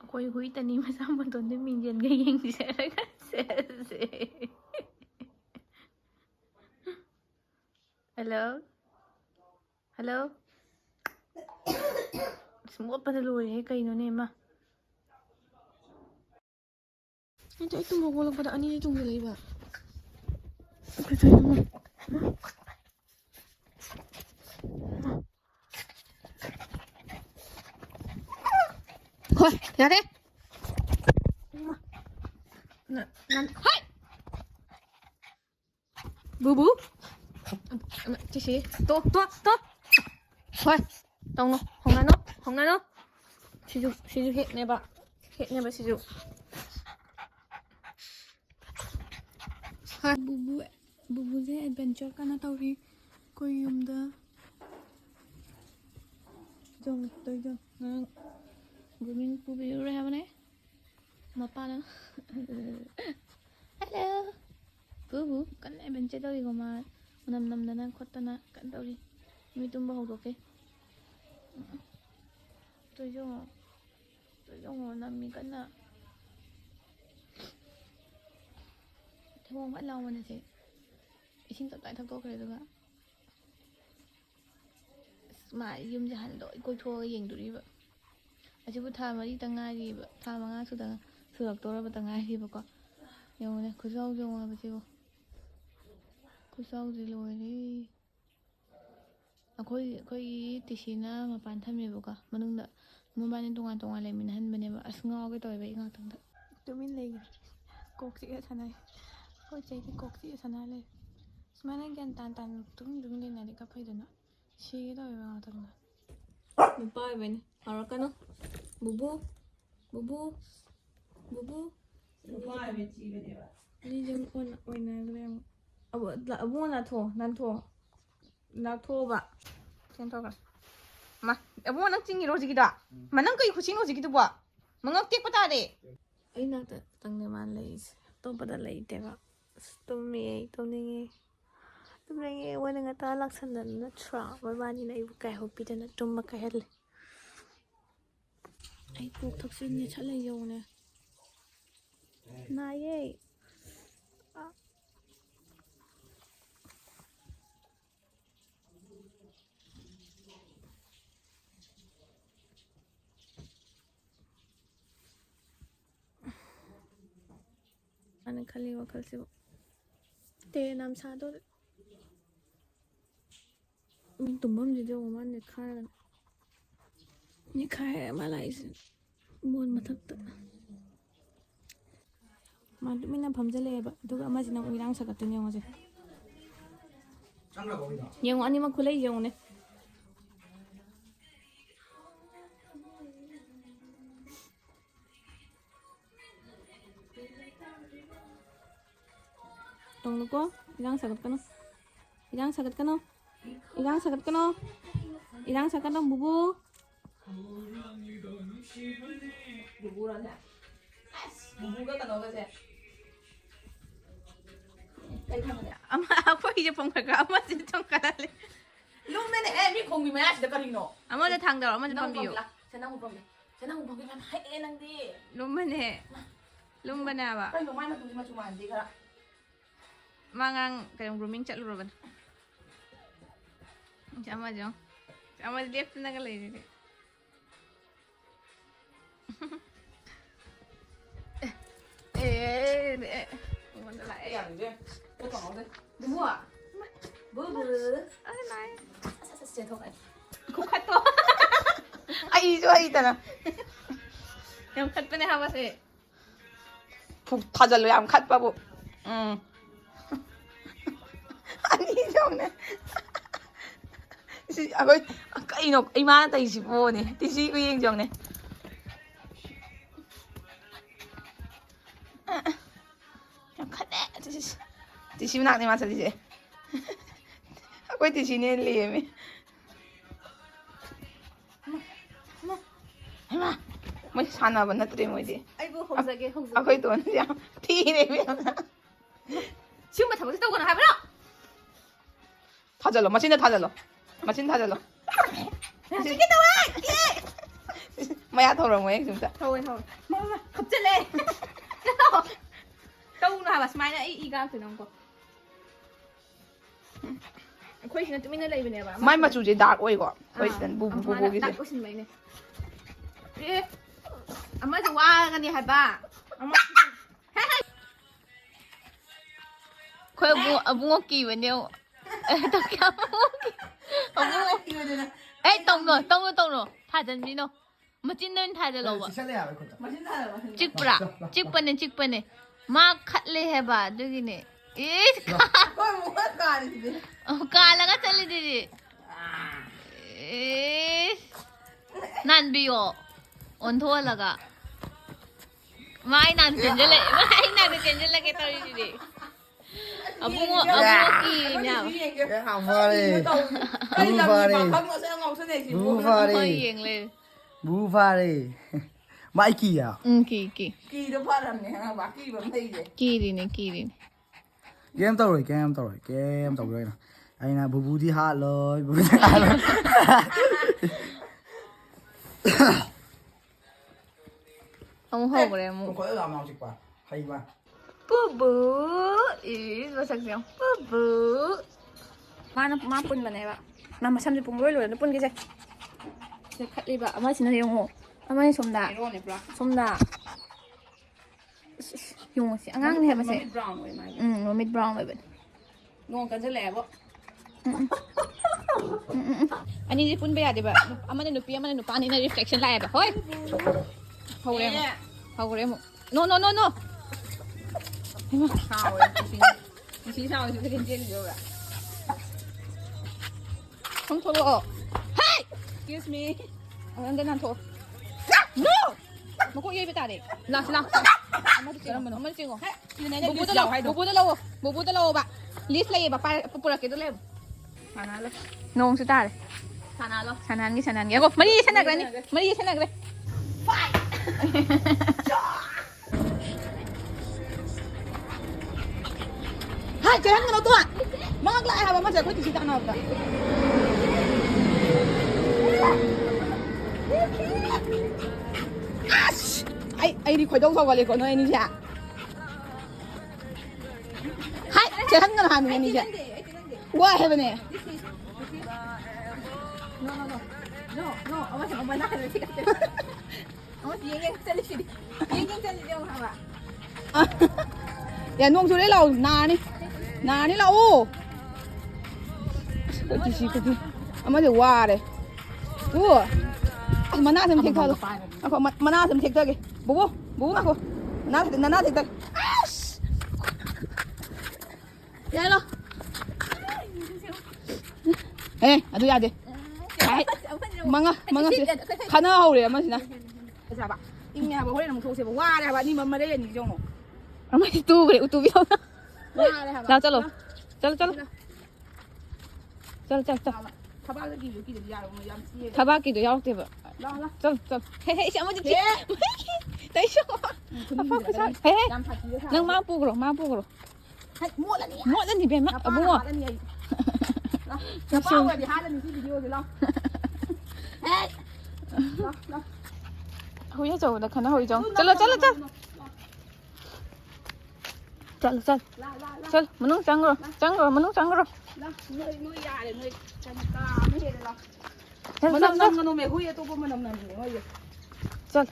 कोई हुई तनी में सामने तो ने मिंजन गई यंग से हेलो हेलो स्मोक पर लो है कहीं ने माँ तो एक तुम लोगों पता नहीं तुम ले बा होय यार है nan hai bu tichy to hoy tong hong na no siju het ne ba siju ha bu je adventure kana tawri koi yumda jong toy jong grooming pu bi ra ha ne mapa na hello bu kan adventure tawri ko ma nam dana khotana kan tawri mi tumba ho doke toy jong nam mi kana thong bắt lâu mà chị xin tập lại thao tốt rồi được ạ mà dùng cho hành đội cô thua cái gì đi vậy chỉ có tham mà đi tăng ai đi vậy tham mà ngã xuống tăng sửa tôi ra tăng ai đi vậy con nhiều này cứ sâu rồi mà chị cứ sâu gì rồi đi khôi tichy na mà bàn tham gì vậy con mà nung đợi muốn ban đến tung lại mình hân mình mà ngao cái tỏi vậy ngao thằng thật tụi mình lấy cột chị ở thằng này cô chạy thì cột chị thằng này mà nó gan tan đứng lên này để cặp phải được nó xí đó vào thằng này mình bay bên ở cái nó bu bay bên chị bên đấy đi dân oina cái em là bu là thua nan thua là thua vậy xem thôi cả mà bu nó chính rồi gì đó mà nó cái खुशी nó gì đó vậy mà nó tiếc quá đi ấy nó tăng này mà lấy tôi bắt đầu lấy thế vậy tumningi wala nga talak sandan na tra babani na ibu kai hopita na tumma kai hel ai puk thaksin ni chale yo ne na ye ana khali wakal se te nam sa do mình tụm bấm gì đâu mà nhiệt khai mà lại buồn mà thật mà tụi mình làm phẩm ra lề vậy tôi mà chỉ nằm đang sạc tụi nhau rồi nhiều anh mà cứ lấy nhiều này tông lúc có đang sạc cái nó Ilang sakit ka no? Ilang sakit no bubu? bubu ra nè bubu cái tao nói cái đây thằng này Ama ako ijo pong kagama sitong kalali. lúc này này em biết không bị mẹ sẽ có hình nọ Ama na thang daw, ama na pambiyo. sẽ năng một vòng làm hay em năng đi Lumba na ba? cái mai mà tụi mà chụp ảnh đi cả Mangang kayong grooming chat luro ba? Sama jo. Sama left na kalay dito. Wala la cái gì đấy tôi còn đây bubu à bubu Ay nay. sẽ thôi Kukat to. Ay ijo na. Yung kat pa na hawas eh. 푹 타절로 양 갓바보 Ani jong na. si ako kainok ay mana tayo si po ni tisi ko yung jong ni yung kane tisi mo nak ni masa tisi ako yung tisi ni Liam eh ma may sana ba na trim mo di Ay bu hongzage. ako ito niya tini mo 지금 다 못했다고 나 하면 다 잘라 마신에 다 잘라 마신 다 잘라 맛있겠다 와! Maya thầu rồi mấy chúng ta. thôi mà khập chân lên đâu nào mà smile này y gan từ nó có khơi xin tụi mình lấy bên này bà Mai mà chủ gì dark oi quá. Khơi xin bu cái gì. dark xin mấy này ammaจะว่ากันดิให้บ้าamma ခွဲအဘုံကီဝနေတော့ကဘုံကီအဘုံကီဝနေအဲ့တုံတော့ထားတယ်မင်းတို့မကျင်းနေထားတယ်လို့ပါချက်လိုက်ရပဲခွတ်မကျင်းထားတယ်ပါချစ်ပရာချစ်ပနေမခတ်လေဟဲပါဒုကိနေအေးကိုမကားနေကာလာကချက်လိုက်တယ်အေးနန်ဘီယောအွန်ထိုးလာကမိုင်းနန်ကျင်ကြလေကတော်ရည်ဒီအဘုံကီညာ好发嘞，不发嘞，不发嘞，不发嘞，买几呀？ကီ တော့ဖားတယ်နဲ့ဟာဘာကီးမသိတယ် ကီဒီနေ game 到了，game 到了，哎呀，不的哈喽，不的哈喽。ông hô rồi em Có cái làm nào chụp à? Hay mà. bự ý rồi sao không bự má pun mà này bạn mà xăm thì pun rồi nó pun cái gì sẽ cắt đi bạn má xin nó dùng má đi xôm đà dùng sẽ ngang này mà sẽ nó mid brown vậy bạn ngonกันจะแหลบ่ anh đi pun bây giờ đi bạn mà này nụ pani này reflection lại bạn thôi hầu em no sao你身上就跟尖牛了 không thua đâu hey excuse me anh đến ăn thua no mà có gì vậy ta đi nào mà chừng rồi bố lâu bạn list này bạn phải phụ cái đó lên sana lo nông sư ta đi sana cái cô mấy sana cái này fight hai chơi hắn nó tua mang lại hả mà chơi có gì nào cả ai đi khỏi đâu sao gọi con nói đi chả hai chơi hắn nó làm gì đi chả qua hết bên này no 엄마 나를 찍었대 엄마 얘기 셀리시 좀 하봐 야 농수 lấy lầu nà đi lầu cái gì mà được qua đây ủa mà na thêm thiệt thôi mà na thêm thiệt thôi kì bố mà cô na thiệt thôi vậy lo ê à tôi ra đi mang gì khăn nó hầu đấy mà gì nè sao bà in nhà bà hồi làm thu xe bà qua đây bà đi mà đây là gì trong ông ấy tu về tu biết không qua đây hả nào chalo 타바기 여기 야 오늘 양치 타바기도 야옥대 봐 나나 좀 헤헤 샤머 좀 대쇼 아파 헤헤 nâng mau bugro mua lên thì bé mắc ở mua nó bao rồi thì hai lần thì video rồi lo hồi giờ nó khăn hồi giờ chalo mình nung trắng rồi nuôi gà để nuôi chăn cá mới hết rồi lo mà nó mẹ hui tôi cũng mà nằm hui chal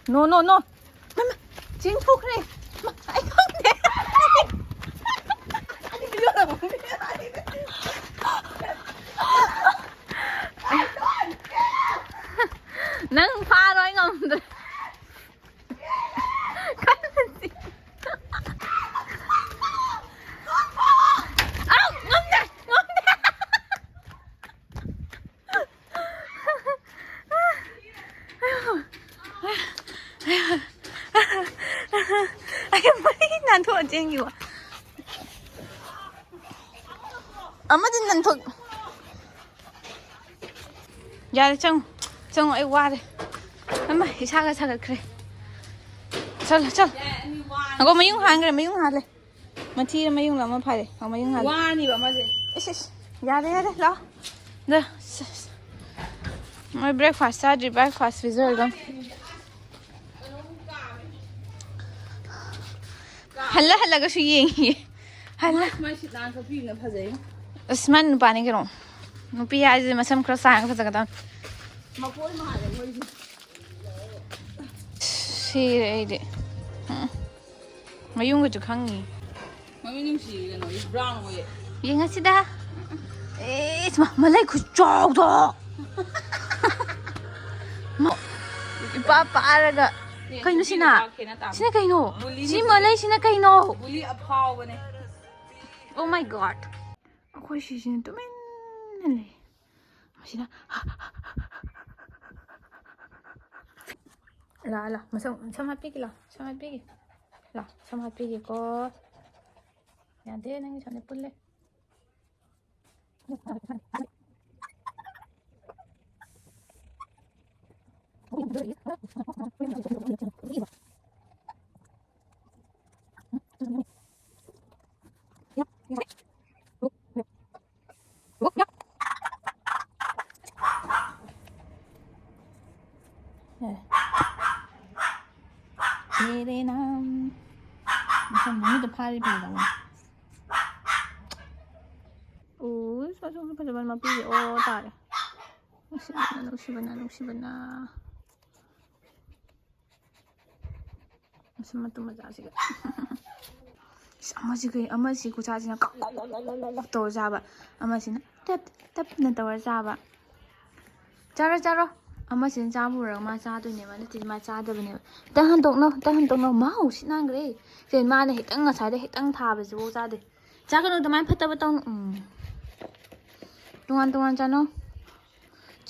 no mama chính thuốc này mà anh không thể anh đi đưa rồi nâng pha rồi ngầm rồi 난 더 쟁이와 아마도 난 더 야, 정 어이 와래 엄마 사가 그래 잘 하고 뭐 용한 그래 뭐 용하래 mà thi mà dùng là mà phải không mà dùng hả qua đi bà mà gì ra đây lo nè My breakfast started. Breakfast result. Halla ka suyeng. Halla. Asman pani kero. Nupi aja masam cross sang sa kata. Si ide. Mayung ko kangi. Mayung si ano, is brown way. Yang sida. Malay ko jog do. Ipapaaraga. Kaino sina? Sina kaino? Si malay sina kaino? Buli apaw ne. Oh my god. Ako si sina tumen. Nale. Masina. La, masam pigi la. Sama pigi. La, sama pigi ko. Yan din ang isang pulle. Ini nam. Macam mana tu pari pun dah. Oh, suatu macam mana pergi? Oh, tak. Nungshidana. Macam tu macam sih. Ama sih kucing sih nak tahu siapa. Ama sih nak nak tahu siapa. Cara. Ama sih campur orang macam tu ni mana jadi macam tu ni. Tahan tok no mau sih nang gre. Jadi mana hitang nggak saya hitang thab sih bu jadi. Jangan udah main patah betong. Tungan cano.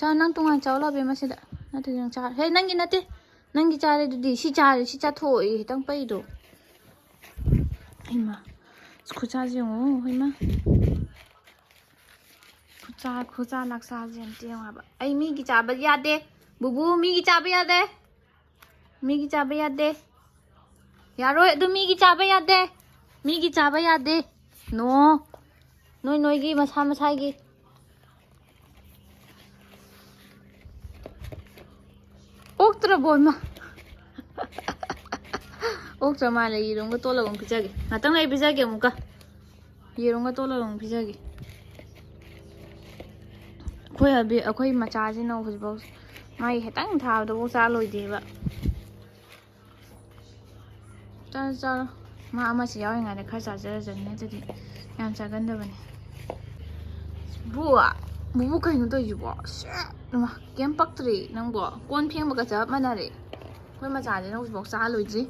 Nang tungan cawla be masih dah. Nanti yang cara. Hei nanti cara itu di si cara tu hitang pai itu. Hima. Kucing sih hima. Kucing laksa jentik apa? Ay mi kita bayar deh. Bubu mi kita bayar deh. Yaro itu mi kita bayar deh. No. Noi gi masa gi. Oktra boy ma. Oktra malah irung ko tolong pijagi. Natang lagi pijagi muka. Irung ko tolong pijagi. Aku macam aja nak hujbau. Mai hetang thau tu bosa loi deh ba. Cara. Ma siapa yang ada kerja jadi jadi yang jaga dah bani. Bubu kain tu juga. Nama campak teri nang buat. Kuan piang berkacau mana re? Kau macam aja nak hujbau sah loi je.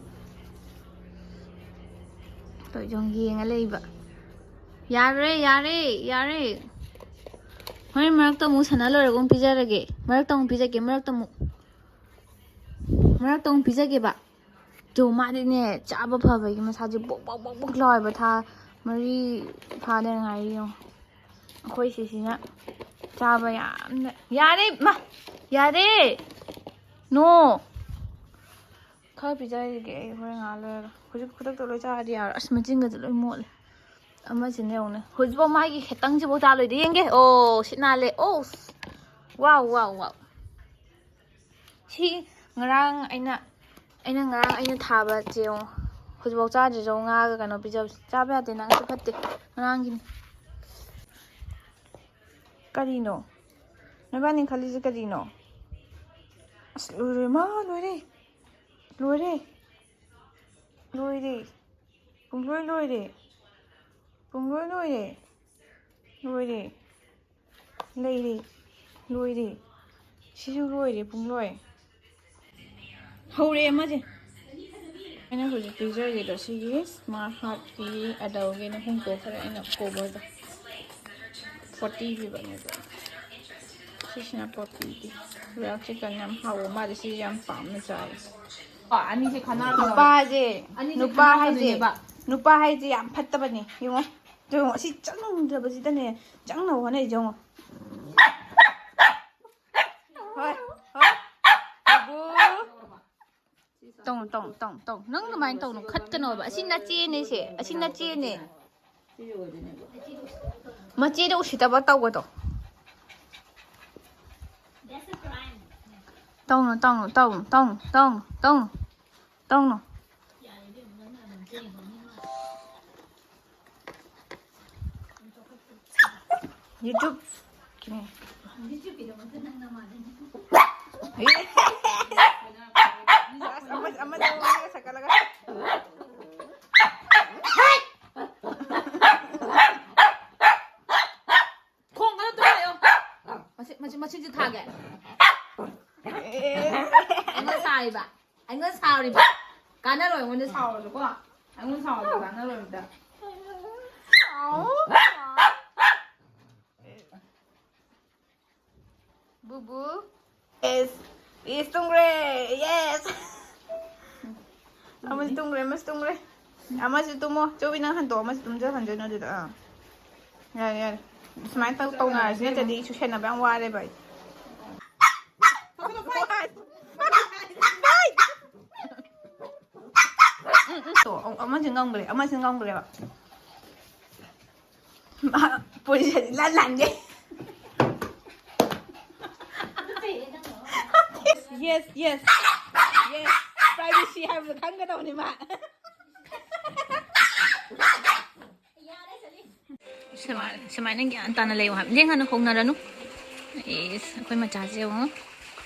Tu jonggi yang lagi ba. Yare. Hari marak tu mu sana lor aku pizza lagi. Marak tu mu pizza ke ba. Tu mari ni caba apa bagi masaje bok loi ba tha mari tha ni ngai yo. Aku isi sini caba ya. Yare. No. Kau pizza ke hari ngalor. Kudak tu loi caba dia. Asmacin ke tu loi mol. Ama sini orang. Hujbau mai hetang je bota loi dia ke. Oh, sinale. Oh. Wow. Si ngarang aina thaba je. Hujbau cha je jo nga ka no pijab cha ba de nang se phatte. Ngarang gini. Karino. Nabani khali je karino. As loi re. Pung loi re. Sisu loi re pung loi. Hau re ama je. Ina ho je pizza je do si smart heart ki adau ge na hung ko khara ina cover da. 40 भी बने तो सिशना 40 भी well chicken Yama how मा दे सि यम palm न चाय Ani se khana nupa hai je yam phattabani yungo to si chang da basi dane chang na wane jong hoi tong nang na mai tong no khat ka no ba asin na che ne ma che do ushita ba taw go to Tông nó. Tông nó. YouTube. Masih target. Anh có sao đi bà. Cá nó rồi, con sao rồi quá. Anh muốn sao rồi, cá nó rồi đã. Boo boo. Yes. Yes, tungre. Yes. Amas tungre. Amas itu mo. Coba nang hantu, amas tumja hantu no dito. Ya. Smile tau na sini jadi isu siya na bang wale ba. Amas yung ngang bere ba. Polisi lalan deh. Yes. Privacy have the kanga daw ni ma. Semai nang yan tan lay wa. Leng ano kong narano. Is ako'y machaje oh.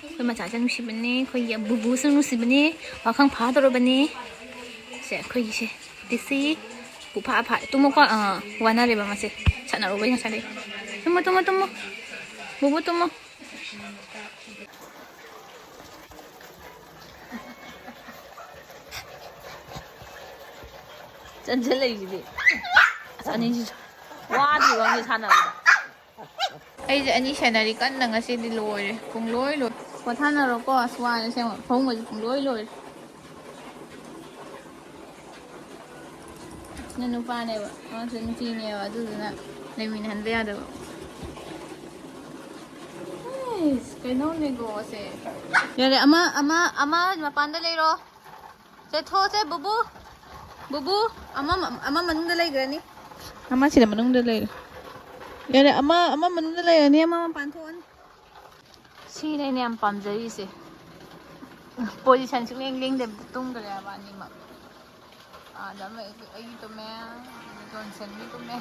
Ako'y machaje no sibani, ako'y bubu sang no sibani, wakang pa doro bani. Se ako'y se. Disi pupa tumo ko wana le ba mase. Sana ro ba yang sale. Tumo. Bubu tumo. Chân lì gì sao nên quá thì có người than nào ấy giờ anh xem này đi cắn là sẽ đi lồi cùng lối có than nào rồi có xoa xem không rồi cùng lối nên nó pha này nó chân chi nhiều à từ nè này mình hành về được cái nón này gò sẽ giờ này ama mà pan đây lấy rồi sẽ thôi sẽ bubu ama manung dalay gani ama sila manung dalay yan ama manung dalay ni ama panthon si này am pam jai se position sing ling de tung gale ba ni ma da me ai to me don sen mi to me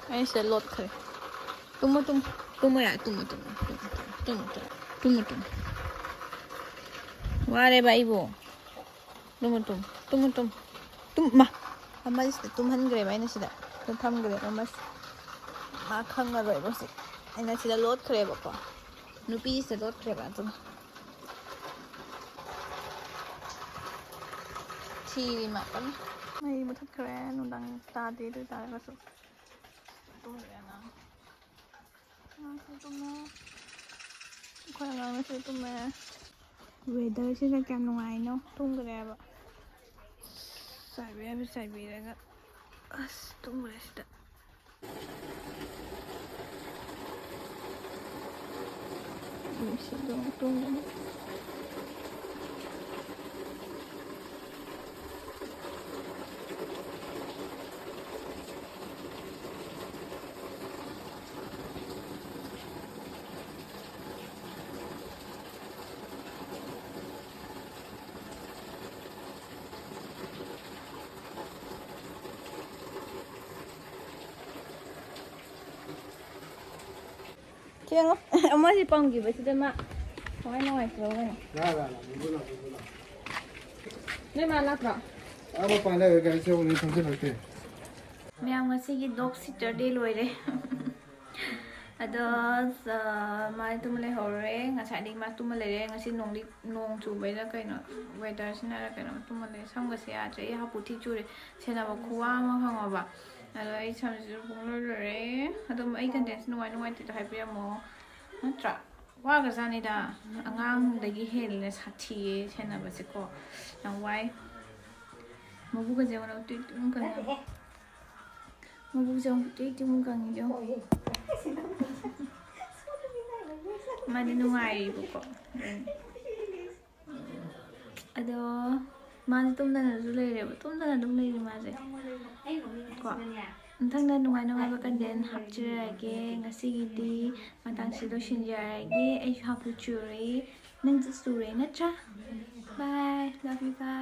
ai se lot khre tum ya tum ware ba ibo tum ma amas tumhan gre ba ina sida tham gre amas ma khang na roi ba si ina sida lot khre ba ko nupi se lot khre ba tum chi ma kan mai ma thak khre nu dang ta de de ta ba so tum re na tum me khoa ngang se tum me weather se ka kam nuai no tum gre ba Sai biraga tum resta tum Chiang ông mới đi bông gì vậy chứ mà nói rồi Nada, nên mà lát rồi Vamos para allá, que se une con el Mayam ngasi Dogsitter day loire ado mai tumle hore ngasai ding ma tumle re ngasi nong chu bai la kaino weather sina ra kaino tumle sam gasi a tre ha puthi chu re sena ba khuwa ma khang ba ado ai sam ju bung lo re ado ai content nuai ti hai pia mo tra wa ga zani da angang dagi hel le sathi sena ba se ko yang wai mo bu ga je wa tu ka Mau bujang putih cuma kang hijau. Mana nungai pokok. Aduh, mana tum dan ada lele, tum dan ada lele mana? Kok? ꯃꯊꯪꯗ ꯅꯨꯡꯉꯥꯏꯕ content ꯍꯥꯞꯆꯔꯒꯦ ꯉꯁꯤꯒꯤꯗꯤ ꯃꯇꯥꯡꯁꯤ ꯂꯣꯏꯁꯤꯟꯖꯔꯒꯦ ꯑꯩꯁꯨ ꯍꯥꯞꯄꯨ ꯆꯨꯔꯦ ꯅꯪꯁꯨ ꯆꯨꯔꯦ ꯅꯠꯇ꯭ꯔꯥ ꯕꯥꯏ ꯂꯚ ꯌꯨ ꯕꯥꯏ